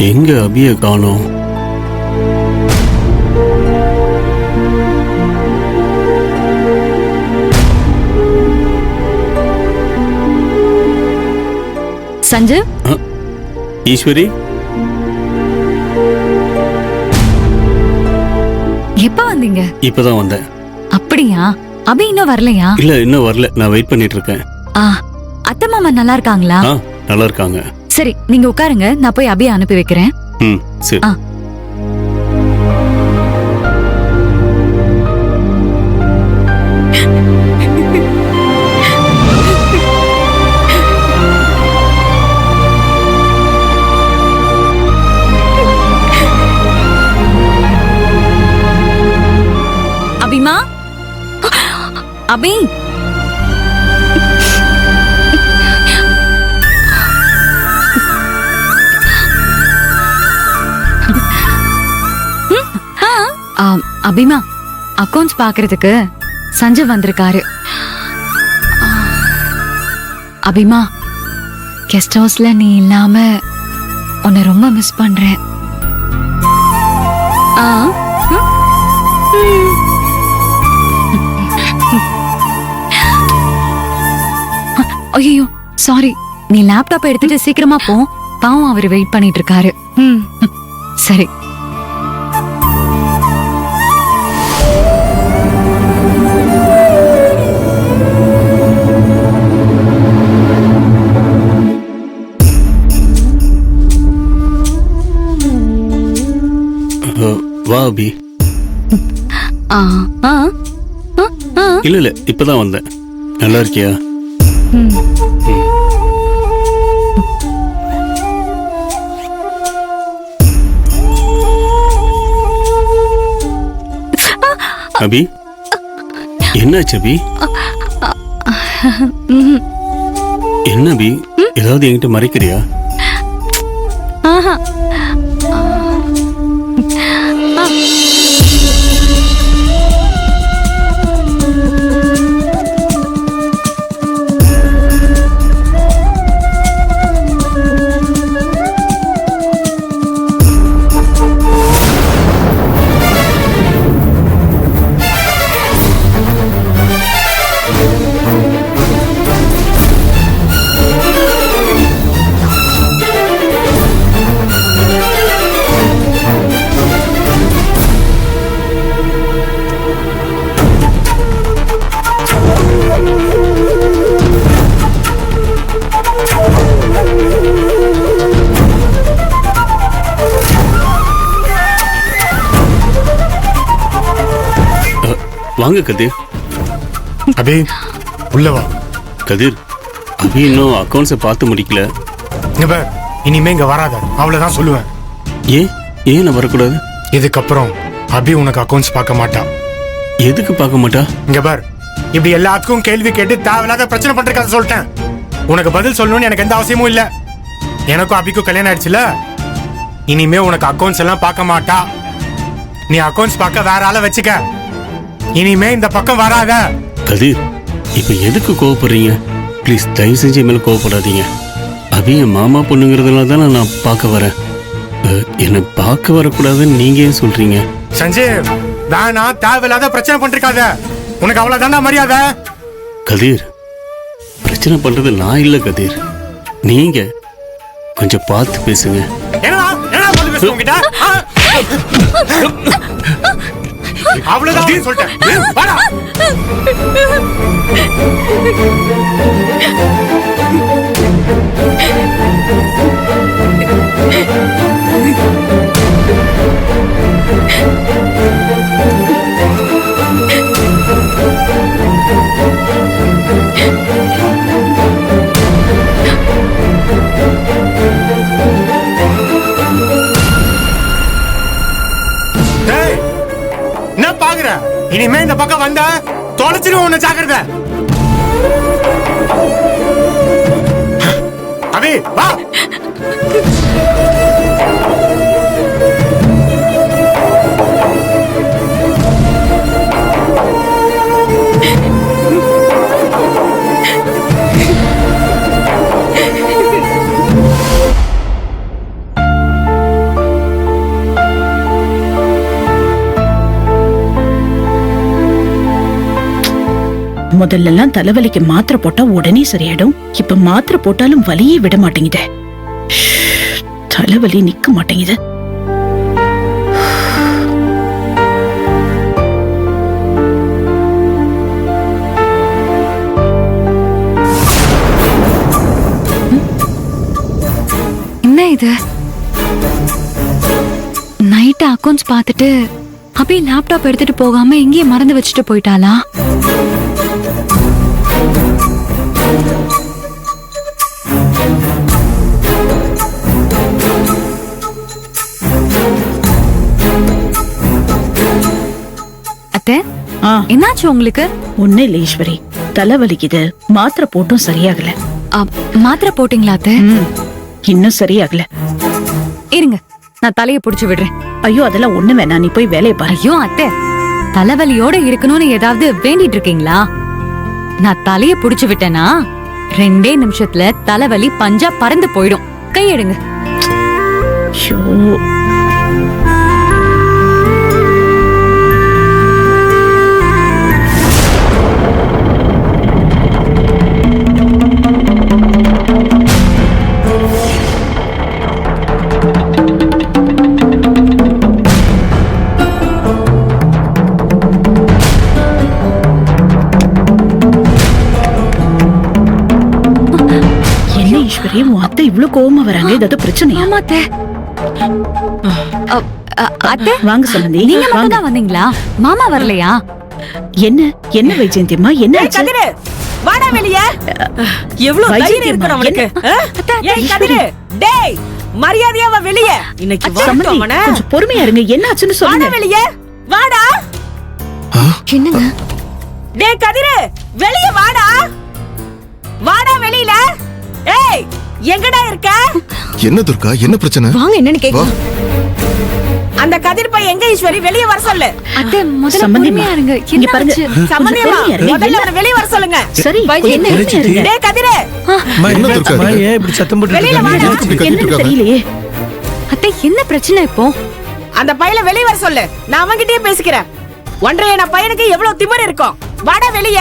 எங்க அபிய காணோம்? சஞ்சு, ஈஸ்வரி, எப்ப வந்தீங்க? இப்பதான் வந்தேன். அப்படியா? அபி இன்னும் வரலையா? இல்ல, இன்னும் வரல. நான் வெயிட் பண்ணிட்டு இருக்கேன். அத்தை மாமா நல்லா இருக்காங்களா? நல்லா இருக்காங்க. சரி, நீங்க உட்காருங்க, நான் போய் அபியை அனுப்பி வைக்கிறேன். சரி. அபிமா, அபி, அபிமா, அக்கவுண்ட்ஸ் பாக்குறதுக்கு சஞ்சு வந்திருக்காரு. அபிமா, கெஸ்ட் ஹவுஸ்ல நீ இல்லாம உன்னை ரொம்ப மிஸ் பண்றேன். ஐயோ சாரி, நீ லேப்டாப் எடுத்துட்டு சீக்கிரமா போ, பாவம் அவர் வெயிட் பண்ணிட்டு இருக்காரு. சரி. வா அபி. இல்ல இப்பதான் வந்தேன். நல்லா இருக்கியா? அபி, என்னாச்சு அபி? என்ன அபி, ஏதாவது என்கிட்ட மறைக்கிறியா? வாங்க கதிர். அபி, உள்ளவா. கதிர், அபி இன்னும் அக்கவுண்ட்ஸை பார்த்து முடிக்கல. இனிமே இங்க வராத, அவ்வளவுதான் சொல்லுவேன். ஏன் நான் வரக்கூடாது? இதுக்கப்புறம் அபி உனக்கு அக்கவுண்ட்ஸ் பார்க்க மாட்டா. எதுக்கு பார்க்க மாட்டா? இங்க பார், இப்படி எல்லாத்துக்கும் கேள்வி கேட்டு தேவையில்லாத பிரச்சனை பண்றதுக்காக சொல்லிட்டேன். உனக்கு பதில் சொல்லணும்னு எனக்கு எந்த அவசியமும் இல்ல. எனக்கும் அபிக்கும் கல்யாணம் ஆயிடுச்சுல, இனிமே உனக்கு அக்கவுண்ட்ஸ் எல்லாம் பார்க்க மாட்டா. நீ அக்கவுண்ட்ஸ் பார்க்க வேற ஆளை வச்சுக்க. இனிமே இந்த பக்கம் வராத. கதிர், இப்ப எதுக்கு கோவப்படுறீங்க? ப்ளீஸ் தயவு செஞ்சு மேல கோவப்படாதீங்க. அபி என் மாமா பொண்ணுங்கிறதுனால தானே நான் பார்க்க வரேன். என்னை பார்க்க வரக்கூடாதுன்னு நீங்க ஏன் சொல்றீங்க? சஞ்சீவ், வேணா தேவையில்லாத பிரச்சனை பண்றாத. உனக்கு அவ்வளவுதான்டா மரியாதை. கதிர், பிரச்சனை பண்றது நான் இல்ல கதிர், நீங்க கொஞ்சம் பார்த்து பேசுங்க. அவ்வளவுதான் சொல்லிட்டேன். இனிமே இந்த பக்கம் வந்தா தொலைச்சிருவோம். உன்னை ஜாக்கிரதை. அபி வா. முதல்ல எல்லாம் தலைவலிக்கு மாத்திரை போட்டா உடனே சரியாயிடும். இப்ப மாத்திரை போட்டாலும் வலியே விட மாட்டேங்குது. தலைவலி நிக்க மாட்டேங்குது. என்ன இது? நைட் அக்கவுண்ட்ஸ் பார்த்துட்டு அப்படியே லேப்டாப் எடுத்துட்டு போகாம எங்கேயே மறந்து வச்சுட்டு போயிட்டாளா? அத்தை, என்னாச்சு உங்களுக்கு? ஒண்ணு இல்ல ஈஸ்வரி, தலைவலிக்குது. மாத்திரை போட்டும் சரியாகல. மாத்திரை போட்டீங்களா அத்தை? இன்னும் சரியாகல. இருங்க, நான் தலையை புடிச்சு விடுறேன். ஐயோ அதெல்லாம் ஒண்ணு வேணாம், நீ போய் வேலையை பாரு. ஐயோ அத்தை, தலைவலியோட இருக்கணும்னு ஏதாவது வேண்டிட்டு இருக்கீங்களா? நான் தலைய புடிச்சு விட்டேனா 2 நிமிஷத்துல தலைவலி பஞ்சா பறந்து போயிடும். கையெடுங்க. ஐயோ ஈஸ்வரி, உன் அத்தை இவ்வளவு கோவமா வராங்க. ஏதாவது பிரச்சனையா? ஆமா அத்தை. அத்தை வாங்க சம்பந்தி. நீங்க மட்டும் தான் வந்தீங்களா? மாமா வரலையா? என்ன என்ன வைஜெயந்தியம்மா, என்ன ஆச்சு? கதிரு, வாடா வெளிய. எவ்வளவு தைரியம் இருக்கு நமக்கு? ஏய் கதிரு, டேய் மரியாதையா வா வெளிய. இன்னைக்கு சம்பந்தி வரட்டும். கொஞ்சம் பொறுமையா இருங்க. என்ன ஆச்சுன்னு சொல்லுங்க. வாடா வெளிய. வாடா. என்னங்க? டேய் கதிரு, வெளிய வாடா. வாடா வெளியில. ஏய் எங்கடா இருக்க? என்ன துர்கா, என்ன பிரச்சனை? வாங்க, என்னன்னு கேக்கலாம். அந்த கதிர் பையன் எங்க? ஈஸ்வரி வெளிய வர சொல்லு. அத்தை முதல்ல சம்பந்தி பொறுமையா இருங்க. இங்க என்ன பாருங்க. ஆச்சு? சம்பந்தியம்மா, பொறுமையா இருங்க. முதல்ல அவனை வெளிய வர சொல்லுங்க. சரி என்ன பொறுமையா இருங்க. டேய் கதிரு, என்ன துர்கா இது? இப்படி சத்தம் போட்டு வெளியில வாடா. எதுக்கு இப்படி கத்திட்டு என்னன்னு இருக்காங்க? தெரியலையே. அத்தை என்ன பிரச்சனை இப்போ? அந்த பையல வெளிய வர சொல்லு. நான் அவன்கிட்டயே பேசிக்கிறேன். ஒன்றரை நான் பையனுக்கு எவ்வளவு திமிரு இருக்கும். வாடா வெளிய.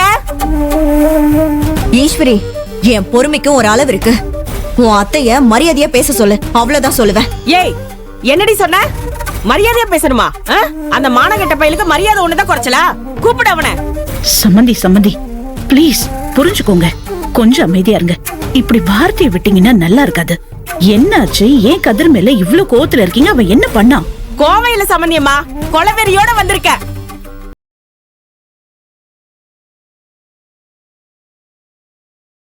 ஈஸ்வரி, என் பொறுமைக்கும் ஒரு அளவு இருக்கு. உன் அத்தைய மரியாதையா பேச சொல்லு, அவ்வளவுதான் சொல்லுவேன். ஏய் என்னடி சொன்ன? மரியாதையா பேசணுமா? அந்த மானகெட்ட பையலுக்கு மரியாதை ஒண்ணுதான் குறைச்சலா? கூப்பிடு அவனை. சம்பந்தி ப்ளீஸ் புரிஞ்சுக்கோங்க. கொஞ்சம் அமைதியா இருங்க. இப்படி வார்த்தையை விட்டீங்கன்னா நல்லா இருக்காது. என்னாச்சு? ஏன் கதிர் மேல இவ்ளோ கோவத்துல இருக்கீங்க? அவன் என்ன பண்ணா? கோவையில சம்பந்தியம்மா, கொலவெறியோட வந்திருக்க.